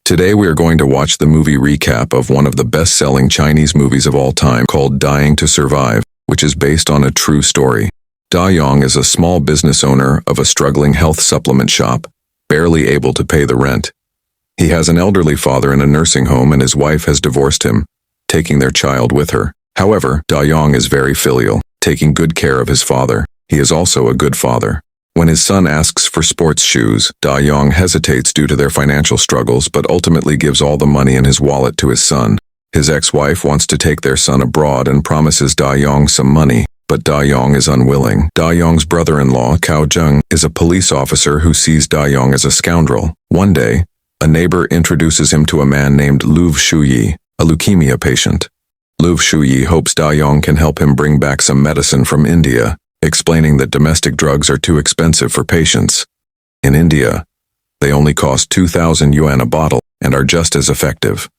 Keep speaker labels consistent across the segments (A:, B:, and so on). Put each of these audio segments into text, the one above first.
A: Today we are going to watch the movie recap of one of the best-selling Chinese movies of all time called Dying to Survive, which is based on a true story. Da Yong is a small business owner of a struggling health supplement shop, barely able to pay the rent. He has an elderly father in a nursing home and his wife has divorced him, taking their child with her. However, Da Yong is very filial, taking good care of his father. He is also a good father. When his son asks for sports shoes, Da Yong hesitates due to their financial struggles but ultimately gives all the money in his wallet to his son. His ex-wife wants to take their son abroad and promises Da Yong some money, but Da Yong is unwilling. Da Yong's brother-in-law, Cao Zheng, is a police officer who sees Da Yong as a scoundrel. One day, a neighbor introduces him to a man named Lu Shuyi, a leukemia patient. Lu Shuyi hopes Da Yong can help him bring back some medicine from India, explaining that domestic drugs are too expensive for patients. In India, they only cost 2,000 yuan a bottle and are just as effective.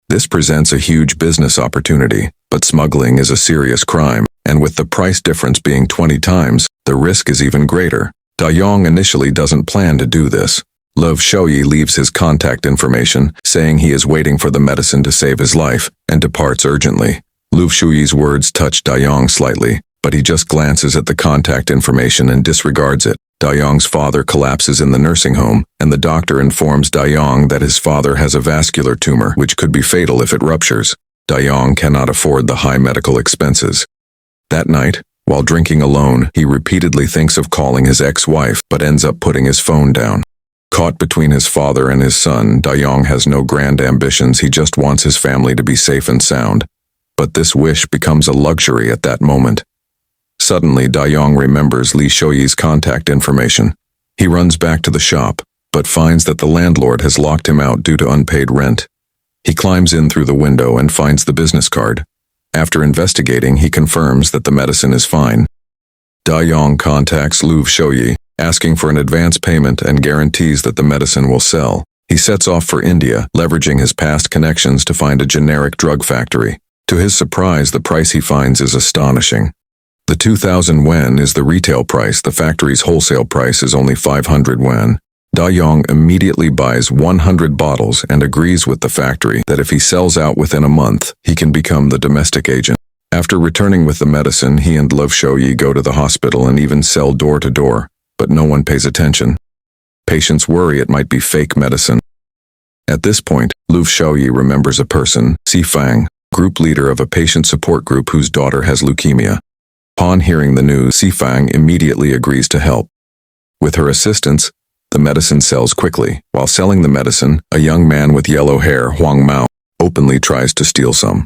A: This presents a huge business opportunity, but smuggling is a serious crime, and with the price difference being 20 times, the risk is even greater. Da Yong initially doesn't plan to do this. Lu Shuyi leaves his contact information, saying he is waiting for the medicine to save his life, and departs urgently. Lu Shuyi's words touch Da Yong slightly, but he just glances at the contact information and disregards it. Da Yong's father collapses in the nursing home, and the doctor informs Da Yong that his father has a vascular tumor, which could be fatal if it ruptures. Da Yong cannot afford the high medical expenses. That night, while drinking alone, he repeatedly thinks of calling his ex-wife, but ends up putting his phone down. Caught between his father and his son, Da Yong has no grand ambitions, he just wants his family to be safe and sound. But this wish becomes a luxury at that moment. Suddenly, Da Yong remembers Li Shuyi's contact information. He runs back to the shop, but finds that the landlord has locked him out due to unpaid rent. He climbs in through the window and finds the business card. After investigating, he confirms that the medicine is fine. Da Yong contacts Lu Shuyi, asking for an advance payment and guarantees that the medicine will sell. He sets off for India, leveraging his past connections to find a generic drug factory. To his surprise, the price he finds is astonishing. The 2,000 yuan is the retail price, the factory's wholesale price is only 500 yuan. Da Yong immediately buys 100 bottles and agrees with the factory that if he sells out within a month, he can become the domestic agent. After returning with the medicine, he and Lu Shuyi go to the hospital and even sell door to door, but no one pays attention. Patients worry it might be fake medicine. At this point, Lu Shuyi remembers a person, Sci-Fi, group leader of a patient support group whose daughter has leukemia. Upon hearing the news, Sci-Fi immediately agrees to help. With her assistance, the medicine sells quickly. While selling the medicine, a young man with yellow hair, Huang Mao, openly tries to steal some.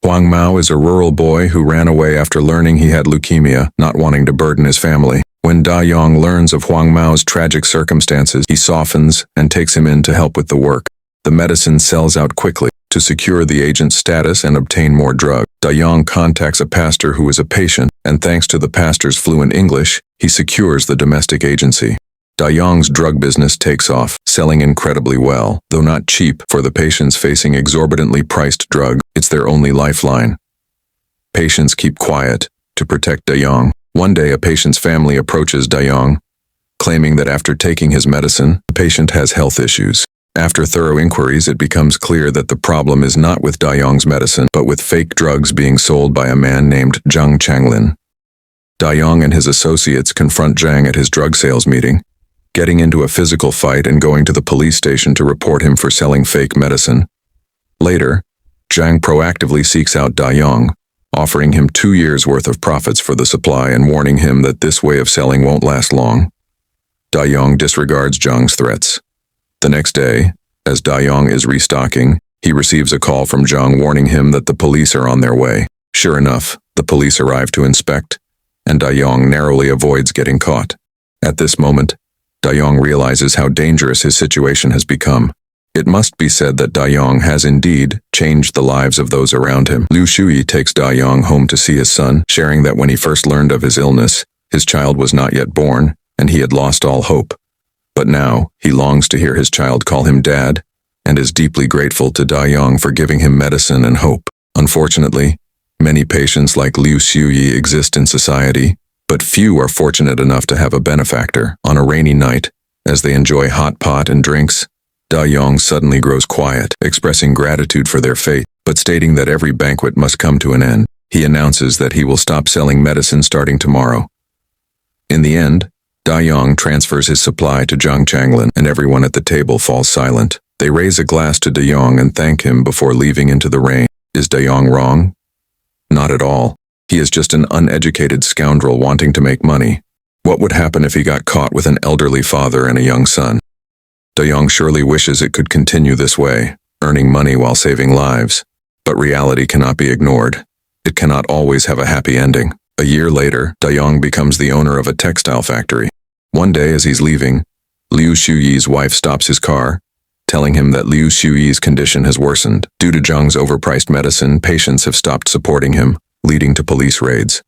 A: Huang Mao is a rural boy who ran away after learning he had leukemia, not wanting to burden his family. When Da Yong learns of Huang Mao's tragic circumstances, he softens and takes him in to help with the work. The medicine sells out quickly. To secure the agent's status and obtain more drug, Da Yong contacts a pastor who is a patient, and thanks to the pastor's fluent English, he secures the domestic agency. Da Yong's drug business takes off, selling incredibly well, though not cheap for the patients facing exorbitantly priced drug. It's their only lifeline. Patients keep quiet to protect Da Yong. One day, a patient's family approaches Da Yong, claiming that after taking his medicine, the patient has health issues. After thorough inquiries, it becomes clear that the problem is not with Da Yong's medicine, but with fake drugs being sold by a man named Zhang Changlin. Da Yong and his associates confront Zhang at his drug sales meeting, getting into a physical fight and going to the police station to report him for selling fake medicine. Later, Zhang proactively seeks out Da Yong, offering him 2 years' worth of profits for the supply and warning him that this way of selling won't last long. Da Yong disregards Zhang's threats. The next day, as Da Yong is restocking, he receives a call from Zhang warning him that the police are on their way. Sure enough, the police arrive to inspect, and Da Yong narrowly avoids getting caught. At this moment, Da Yong realizes how dangerous his situation has become. It must be said that Da Yong has indeed changed the lives of those around him. Lu Shuyi takes Da Yong home to see his son, sharing that when he first learned of his illness, his child was not yet born, and he had lost all hope. But now, he longs to hear his child call him Dad, and is deeply grateful to Da Yong for giving him medicine and hope. Unfortunately, many patients like Lu Shuyi exist in society, but few are fortunate enough to have a benefactor. On a rainy night, as they enjoy hot pot and drinks, Da Yong suddenly grows quiet, expressing gratitude for their fate, but stating that every banquet must come to an end. He announces that he will stop selling medicine starting tomorrow. In the end, Da Yong transfers his supply to Zhang Changlin, and everyone at the table falls silent. They raise a glass to Da Yong and thank him before leaving into the rain. Is Da Yong wrong? Not at all. He is just an uneducated scoundrel wanting to make money. What would happen if he got caught with an elderly father and a young son? Da Yong surely wishes it could continue this way, earning money while saving lives. But reality cannot be ignored. It cannot always have a happy ending. A year later, Da Yong becomes the owner of a textile factory. One day as he's leaving, Liu Shuyi's wife stops his car, telling him that Liu Shuyi's condition has worsened. Due to Zhang's overpriced medicine, patients have stopped supporting him, leading to police raids.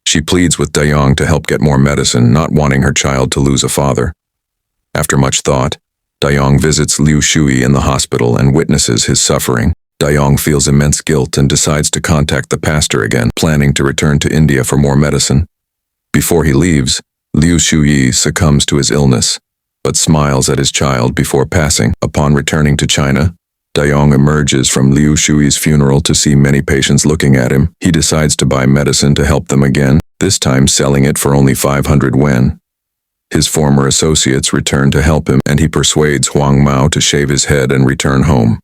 A: She pleads with Da Yong to help get more medicine, not wanting her child to lose a father. After much thought, Da Yong visits Liu Shui in the hospital and witnesses his suffering. Da Yong feels immense guilt and decides to contact the pastor again, planning to return to India for more medicine. Before he leaves, Liu Shui succumbs to his illness, but smiles at his child before passing. Upon returning to China, Da Yong emerges from Liu Shui's funeral to see many patients looking at him. He decides to buy medicine to help them again, this time selling it for only 500 yuan. His former associates return to help him, and he persuades Huang Mao to shave his head and return home.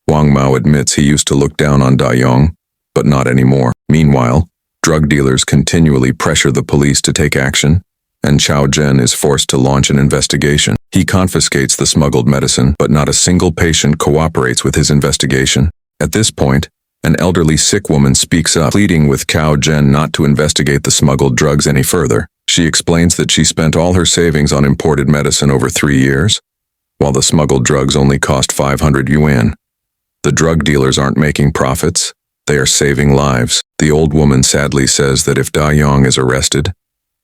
A: Huang Mao admits he used to look down on Da Yong, but not anymore. Meanwhile, drug dealers continually pressure the police to take action, and Chao Zhen is forced to launch an investigation. He confiscates the smuggled medicine, but not a single patient cooperates with his investigation. At this point, an elderly sick woman speaks up, pleading with Chao Zhen not to investigate the smuggled drugs any further. She explains that she spent all her savings on imported medicine over 3 years, while the smuggled drugs only cost 500 yuan. The drug dealers aren't making profits, they are saving lives. The old woman sadly says that if Da Yong is arrested,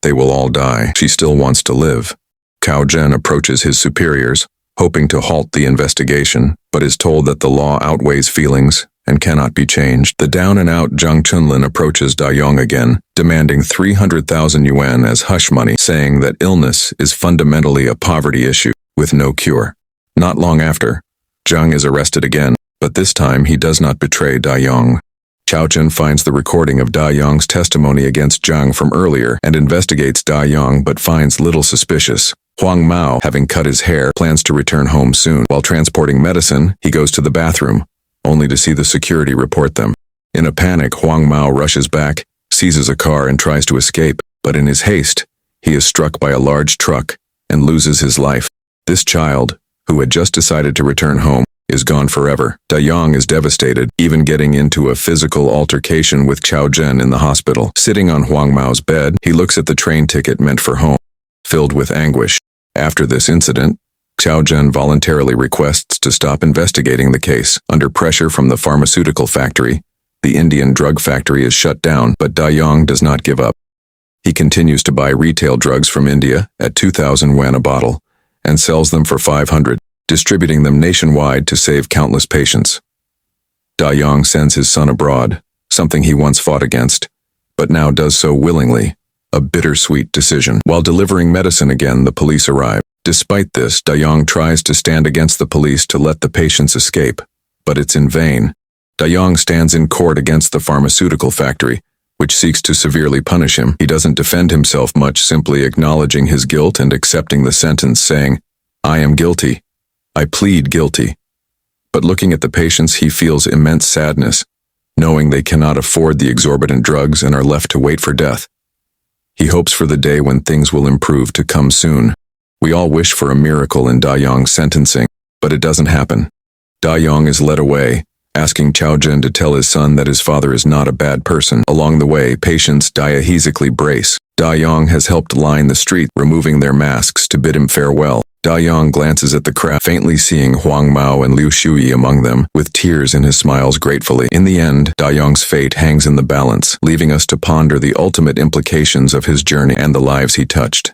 A: they will all die. She still wants to live. Chao Zhen approaches his superiors, hoping to halt the investigation, but is told that the law outweighs feelings and cannot be changed. The down-and-out Zhang Chunlin approaches Da Yong again, demanding 300,000 yuan as hush money, saying that illness is fundamentally a poverty issue with no cure. Not long after, Zhang is arrested again, but this time he does not betray Da Yong. Chao Zhen finds the recording of Da Yong's testimony against Zhang from earlier and investigates Da Yong but finds little suspicious. Huang Mao, having cut his hair, plans to return home soon. While transporting medicine, he goes to the bathroom, only to see the security report them. In a panic, Huang Mao rushes back, seizes a car and tries to escape, but in his haste, he is struck by a large truck and loses his life. This child, who had just decided to return home, is gone forever. Da Yong is devastated, even getting into a physical altercation with Chao Zhen in the hospital. Sitting on Huang Mao's bed, he looks at the train ticket meant for home, filled with anguish. After this incident, Chao Zhen voluntarily requests to stop investigating the case. Under pressure from the pharmaceutical factory, the Indian drug factory is shut down, but Da Yong does not give up. He continues to buy retail drugs from India at 2,000 yuan a bottle and sells them for 500, distributing them nationwide to save countless patients. Da Yong sends his son abroad, something he once fought against, but now does so willingly, a bittersweet decision. While delivering medicine again, the police arrive. Despite this, Da Yong tries to stand against the police to let the patients escape, but it's in vain. Da Yong stands in court against the pharmaceutical factory, which seeks to severely punish him. He doesn't defend himself much, simply acknowledging his guilt and accepting the sentence, saying, "I am guilty. I plead guilty." But looking at the patients, he feels immense sadness, knowing they cannot afford the exorbitant drugs and are left to wait for death. He hopes for the day when things will improve to come soon. We all wish for a miracle in Da Yong's sentencing, but it doesn't happen. Da Yong is led away, asking Chao Zhen to tell his son that his father is not a bad person. Along the way, patients diahesically brace. Da Yong has helped line the street, removing their masks to bid him farewell. Da Yong glances at the crowd, faintly seeing Huang Mao and Liu Shui among them, with tears in his smiles gratefully. In the end, Da Yong's fate hangs in the balance, leaving us to ponder the ultimate implications of his journey and the lives he touched.